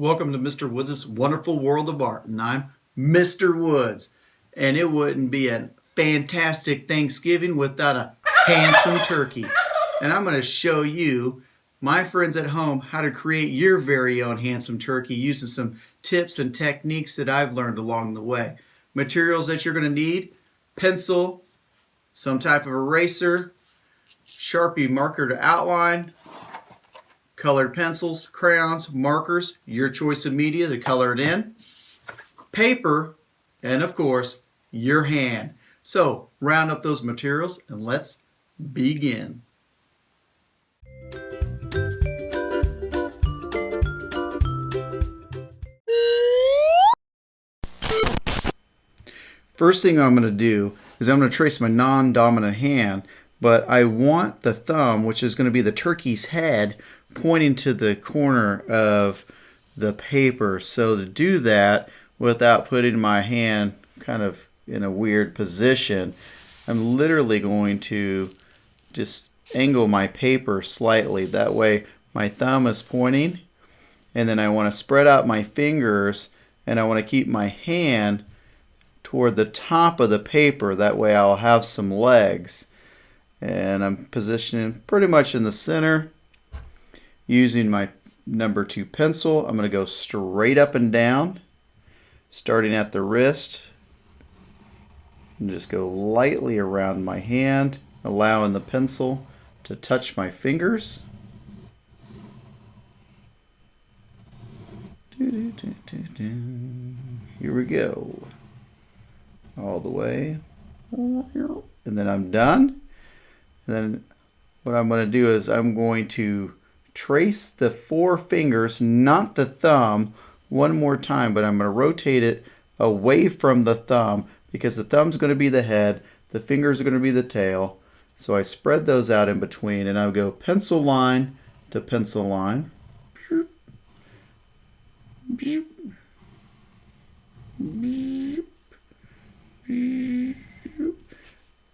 Welcome to Mr. Woods' Wonderful World of Art, and I'm Mr. Woods. And it wouldn't be a fantastic Thanksgiving without a handsome turkey. And I'm going to show you, my friends at home, how to create your very own handsome turkey using some tips and techniques that I've learned along the way. Materials that you're going to need: pencil, some type of eraser, Sharpie marker to outline, colored pencils, crayons, markers, your choice of media to color it in, paper, and of course, your hand. So round up those materials and let's begin. First thing I'm going to do is I'm going to trace my non-dominant hand, but I want the thumb, which is going to be the turkey's head, pointing to the corner of the paper. So to do that without putting my hand kind of in a weird position, I'm literally going to just angle my paper slightly. That way my thumb is pointing, and then I want to spread out my fingers, and I want to keep my hand toward the top of the paper. That way I'll have some legs. And I'm positioning pretty much in the center. Using my number 2 pencil, I'm going to go straight up and down, starting at the wrist, and just go lightly around my hand, allowing the pencil to touch my fingers. Here we go. All the way. And then I'm done. And then what I'm going to do is I'm going to trace the 4 fingers, not the thumb, one more time, but I'm going to rotate it away from the thumb because the thumb's going to be the head, the fingers are going to be the tail. So I spread those out in between, and I'll go pencil line to pencil line.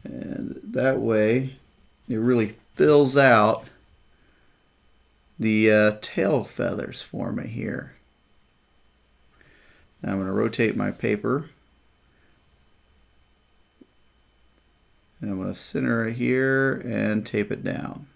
And that way it really fills out the tail feathers for me here. Now I'm going to rotate my paper, and I'm going to center it here and tape it down.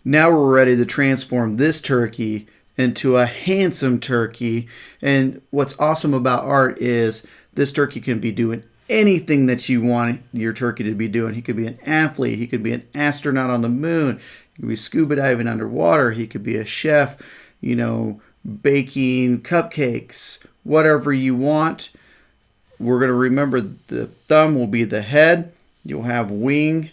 Now we're ready to transform this turkey into a handsome turkey. And what's awesome about art is this turkey can be doing anything that you want your turkey to be doing. He could be an athlete, he could be an astronaut on the moon, he could be scuba diving underwater, he could be a chef, baking cupcakes, whatever you want. We're going to remember the thumb will be the head. You'll have wing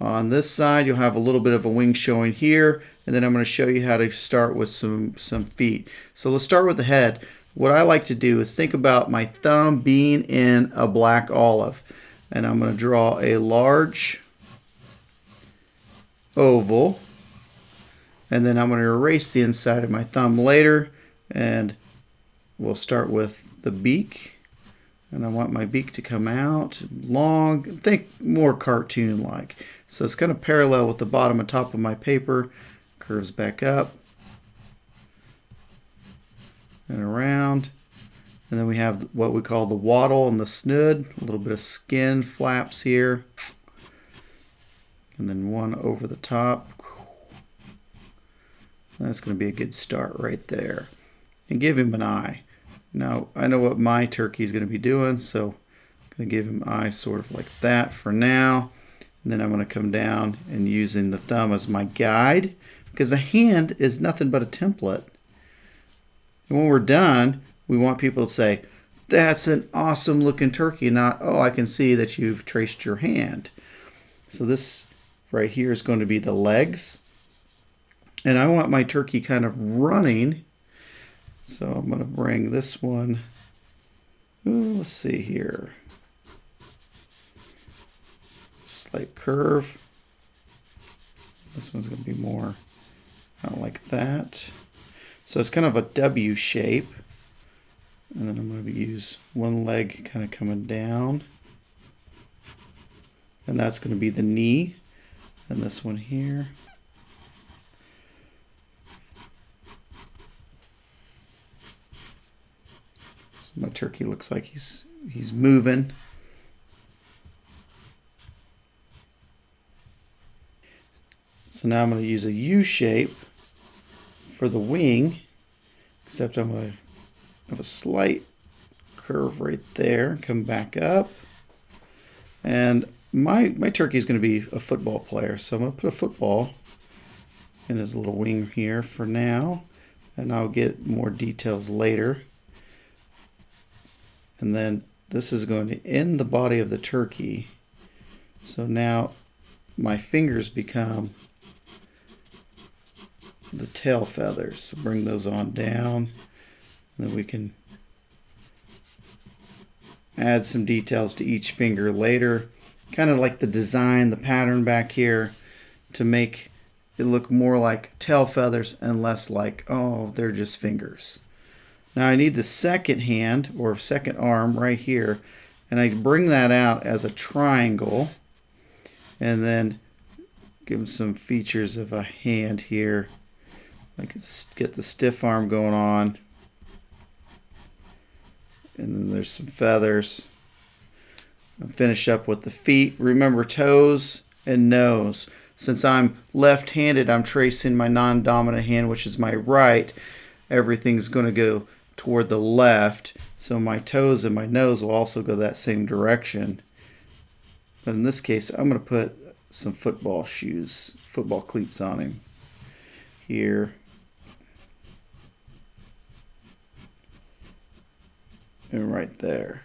on this side. You'll have a little bit of a wing showing here. And then I'm going to show you how to start with some feet. So let's start with the head. What I like to do is think about my thumb being in a black olive. And I'm going to draw a large oval. And then I'm going to erase the inside of my thumb later. And we'll start with the beak. And I want my beak to come out long, think more cartoon-like. So it's kind of parallel with the bottom and top of my paper. Curves back up and around. And then we have what we call the wattle and the snood. A little bit of skin flaps here. And then one over the top. That's going to be a good start right there. And give him an eye. Now, I know what my turkey is going to be doing, so I'm going to give him eyes sort of like that for now. And then I'm going to come down and using the thumb as my guide, because the hand is nothing but a template. And when we're done, we want people to say, that's an awesome looking turkey, not, oh, I can see that you've traced your hand. So this right here is going to be the legs. And I want my turkey kind of running. So I'm going to bring this one, let's see here, slight curve. This one's going to be more like that. So it's kind of a W shape. And then I'm going to use one leg kind of coming down. And that's going to be the knee. And this one here. My turkey looks like he's moving. So now I'm going to use a U shape for the wing, except I'm going to have a slight curve right there, come back up. And my turkey is going to be a football player, so I'm going to put a football in his little wing here for now, and I'll get more details later. And then this is going to end the body of the turkey. So now my fingers become the tail feathers. So bring those on down, and then we can add some details to each finger later, kind of like the design, the pattern back here, to make it look more like tail feathers and less like, oh, they're just fingers. Now I need the second hand or second arm right here, and I bring that out as a triangle, and then give them some features of a hand here. I can get the stiff arm going on, and then there's some feathers. I'll finish up with the feet. Remember, toes and nose. Since I'm left-handed, I'm tracing my non-dominant hand, which is my right. Everything's going to go toward the left, so my toes and my nose will also go that same direction. But in this case, I'm going to put some football shoes, football cleats on him here. And right there.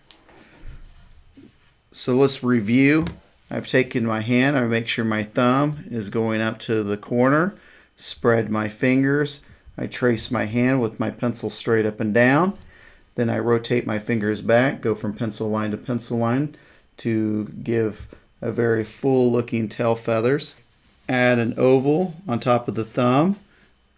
So let's review. I've taken my hand, I make sure my thumb is going up to the corner, spread my fingers, I trace my hand with my pencil straight up and down, then I rotate my fingers back, go from pencil line to pencil line to give a very full looking tail feathers. Add an oval on top of the thumb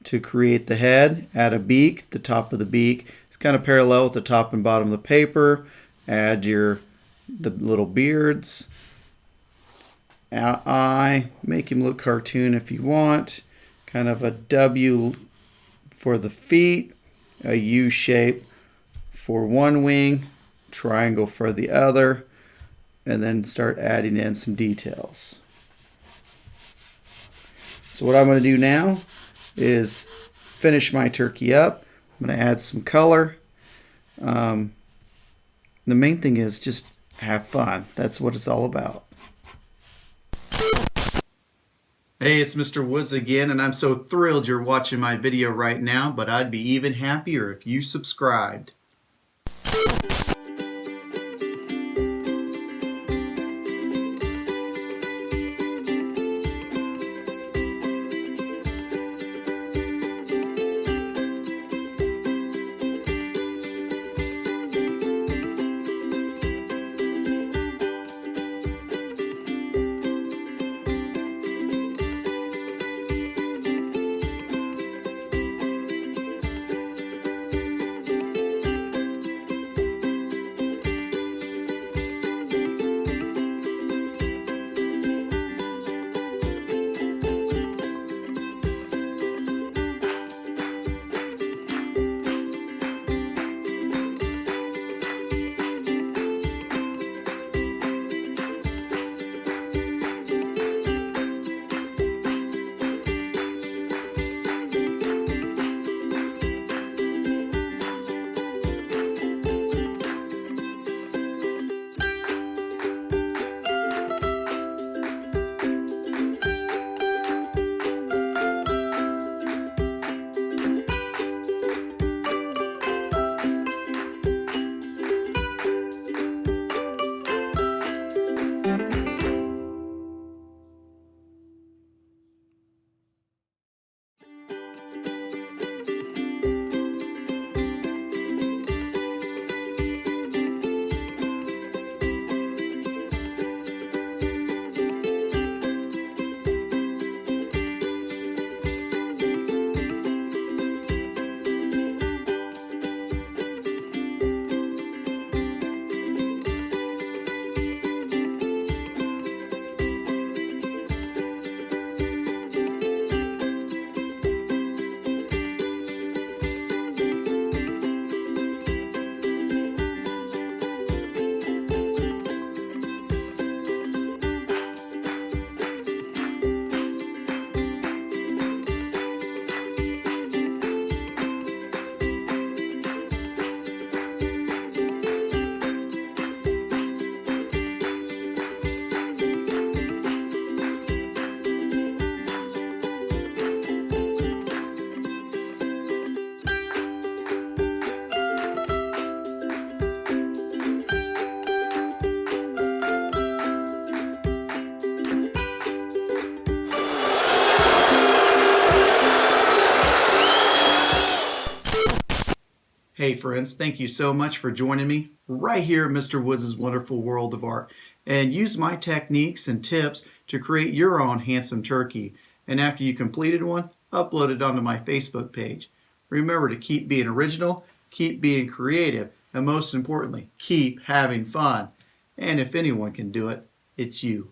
to create the head, add a beak, the top of the beak. It's kind of parallel with the top and bottom of the paper. Add the little beards. Eye, make him look cartoon if you want. Kind of a W for the feet, a U shape for one wing, triangle for the other, and then start adding in some details. So what I'm going to do now is finish my turkey up. I'm going to add some color. The main thing is just have fun. That's what it's all about. Hey, it's Mr. Woods again, and I'm so thrilled you're watching my video right now, but I'd be even happier if you subscribed. Hey friends, thank you so much for joining me right here at Mr. Woods' Wonderful World of Art. And use my techniques and tips to create your own handsome turkey. And after you completed one, upload it onto my Facebook page. Remember to keep being original, keep being creative, and most importantly, keep having fun. And if anyone can do it, it's you.